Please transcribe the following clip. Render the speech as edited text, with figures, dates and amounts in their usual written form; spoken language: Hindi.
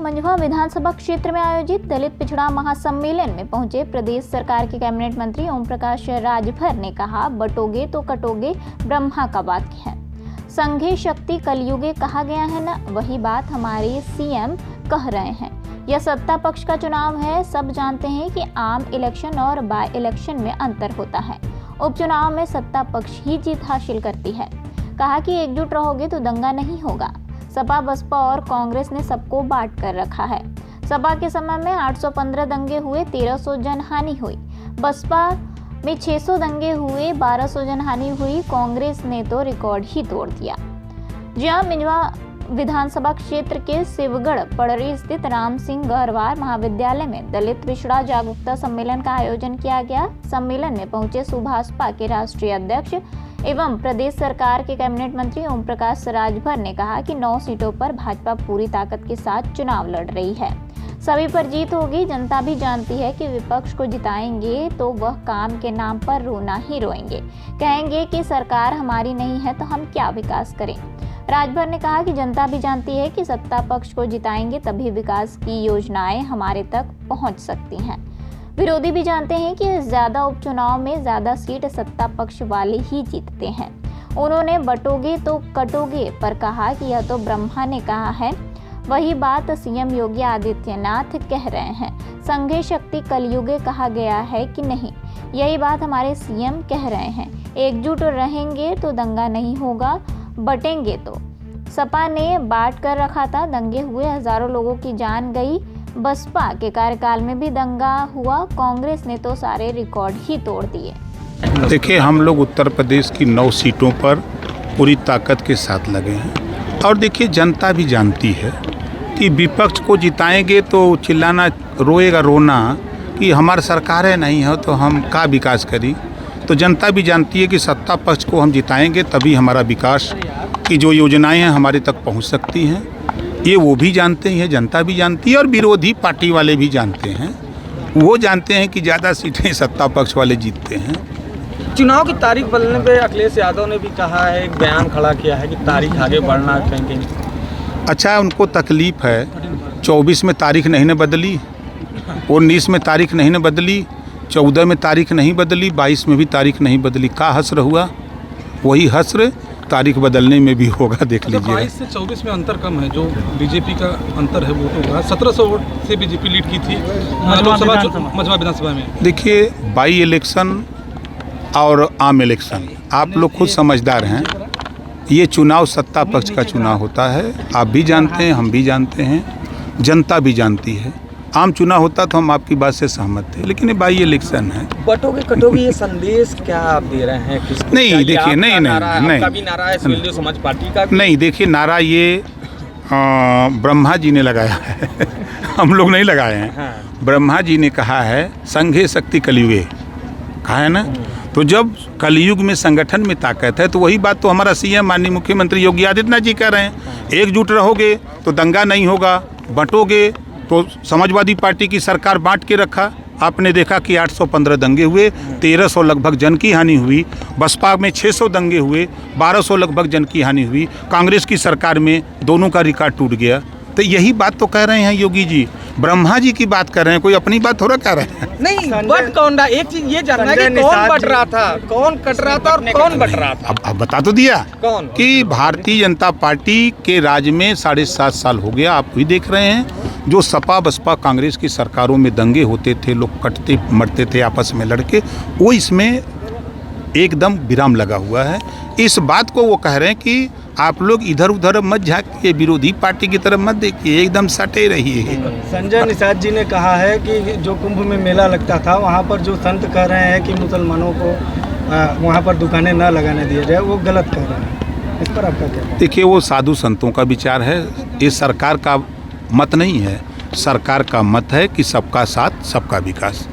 मंझवा विधानसभा क्षेत्र में आयोजित दलित पिछड़ा महासम्मेलन में पहुंचे प्रदेश सरकार के कैबिनेट मंत्री ओम प्रकाश राजभर ने कहा, बटोगे तो कटोगे ब्रह्मा का वाक्य है। संघे शक्ति कलयुगे कहा गया है ना, वही बात हमारे सीएम कह रहे हैं। यह सत्ता पक्ष का चुनाव है। सब जानते हैं कि आम इलेक्शन और बाय इलेक्शन में अंतर होता है। उपचुनाव में सत्ता पक्ष ही जीत हासिल करती है। कहा कि एकजुट रहोगे तो दंगा नहीं होगा। सपा, बसपा और कांग्रेस ने सबको बांट कर रखा है। सपा के समय में 815 दंगे हुए, 1300 जनहानि हुई। बसपा में 600 दंगे हुए, 1200 जनहानि हुई। कांग्रेस ने तो रिकॉर्ड ही तोड़ दिया। जहां मंझवा विधानसभा क्षेत्र के शिवगढ़ पड़री स्थित राम सिंह गहरवार महाविद्यालय में दलित पिछड़ा जागरूकता सम्मेलन का आयोजन किया गया। सम्मेलन में पहुंचे सुभाषपा के राष्ट्रीय अध्यक्ष एवं प्रदेश सरकार के कैबिनेट मंत्री ओम प्रकाश राजभर ने कहा कि 9 सीटों पर भाजपा पूरी ताकत के साथ चुनाव लड़ रही है। सभी पर जीत होगी। जनता भी जानती है कि विपक्ष को जिताएंगे तो वह काम के नाम पर रोना ही रोएंगे। कहेंगे कि सरकार हमारी नहीं है तो हम क्या विकास करें। राजभर ने कहा कि जनता भी जानती है कि सत्ता पक्ष को जिताएंगे तभी विकास की योजनाएं हमारे तक पहुंच सकती हैं। विरोधी भी जानते हैं कि ज्यादा उपचुनाव में ज्यादा सीट सत्ता पक्ष वाले ही जीतते हैं। उन्होंने बटोगे तो कटोगे पर कहा कि यह तो ब्रह्मा ने कहा है, वही बात सीएम योगी आदित्यनाथ कह रहे हैं। संघे शक्ति कलयुगे कहा गया है कि नहीं, यही बात हमारे सीएम कह रहे हैं। एकजुट रहेंगे तो दंगा नहीं होगा, बटेंगे तो। सपा ने बांट कर रखा था, दंगे हुए, हजारों लोगों की जान गई। बसपा के कार्यकाल में भी दंगा हुआ। कांग्रेस ने तो सारे रिकॉर्ड ही तोड़ दिए। देखिए, हम लोग उत्तर प्रदेश की 9 सीटों पर पूरी ताकत के साथ लगे हैं और देखिए, जनता भी जानती है कि विपक्ष को जिताएंगे तो चिल्लाना, रोएगा रोना कि हमारी सरकार है, नहीं है तो हम का विकास करी। तो जनता भी जानती है कि सत्ता पक्ष को हम जिताएंगे तभी हमारा विकास की जो योजनाएं हैं हमारे तक पहुंच सकती हैं। ये वो भी जानते हैं, जनता भी जानती है और विरोधी पार्टी वाले भी जानते हैं। वो जानते हैं कि ज़्यादा सीटें सत्ता पक्ष वाले जीतते हैं। चुनाव की तारीख बदलने पे अखिलेश यादव ने भी कहा है, एक बयान खड़ा किया है कि तारीख आगे बढ़ना कहीं। अच्छा, उनको तकलीफ़ है। 24 में तारीख नहीं न बदली, 19 में तारीख नहीं न बदली, 14 में तारीख नहीं बदली, 22 में भी तारीख नहीं बदली। का हस्र हुआ? वही हस्र तारीख बदलने में भी होगा, देख लीजिए। 22 से 24 में अंतर कम है, जो बीजेपी का अंतर है वोटों का। 1700 वोट से बीजेपी लीड की थी मंझवा विधानसभा में। देखिए, बाई इलेक्शन और आम इलेक्शन, आप लोग खुद समझदार हैं। ये चुनाव सत्ता पक्ष का चुनाव होता है। आप भी जानते हैं, हम भी जानते हैं, जनता भी जानती है। आम चुनाव होता तो हम आपकी बात से सहमत थे, लेकिन ये बाई इलेक्शन है। बटोगे कटोगे ये संदेश क्या आप दे रहे हैं? नहीं, देखिए, नहीं, देखिए, नारा ये ब्रह्मा जी ने लगाया है हम लोग नहीं लगाए हैं। हाँ। ब्रह्मा जी ने कहा है, संघे शक्ति कलयुगे, कहा है ना। तो जब कलयुग में संगठन में ताकत है तो वही बात तो हमारा सीएम माननीय मुख्यमंत्री योगी आदित्यनाथ जी कह रहे हैं। एकजुट रहोगे तो दंगा नहीं होगा, बंटोगे तो समाजवादी पार्टी की सरकार बांट के रखा। आपने देखा कि 815 दंगे हुए, 1300 लगभग जन की हानि हुई। बसपा में 600 दंगे हुए, 1200 लगभग जन की हानि हुई। कांग्रेस की सरकार में दोनों का रिकॉर्ड टूट गया। तो यही बात तो कह रहे हैं योगी जी, ब्रह्मा जी की बात कर रहे हैं, कोई अपनी बात थोड़ा कह रहे हैं। नहीं, बट कौन रहा? एक चीज ये जानना है कि कौन बट रहा था, कौन कट रहा था और कौन बट रहा था। अब बता तो दिया कौन कि भारतीय जनता पार्टी के राज में 7.5 साल हो गया। आप भी देख रहे हैं, जो सपा बसपा कांग्रेस की सरकारों में दंगे होते थे, लोग कटते मरते थे आपस में लड़के, वो इसमें एकदम विराम लगा हुआ है। इस बात को वो कह रहे हैं कि आप लोग इधर उधर मत झांकिए, विरोधी पार्टी की तरफ मत देखिए, एकदम सटे रहिए। संजय निषाद जी ने कहा है कि जो कुंभ में मेला लगता था वहाँ पर जो संत कह रहे हैं कि मुसलमानों को वहाँ पर दुकानें न लगाने दिए जाए, वो गलत कह रहे हैं। इस पर आपका क्या? देखिए, वो साधु संतों का विचार है, ये सरकार का मत नहीं है। सरकार का मत है कि सबका साथ सबका विकास।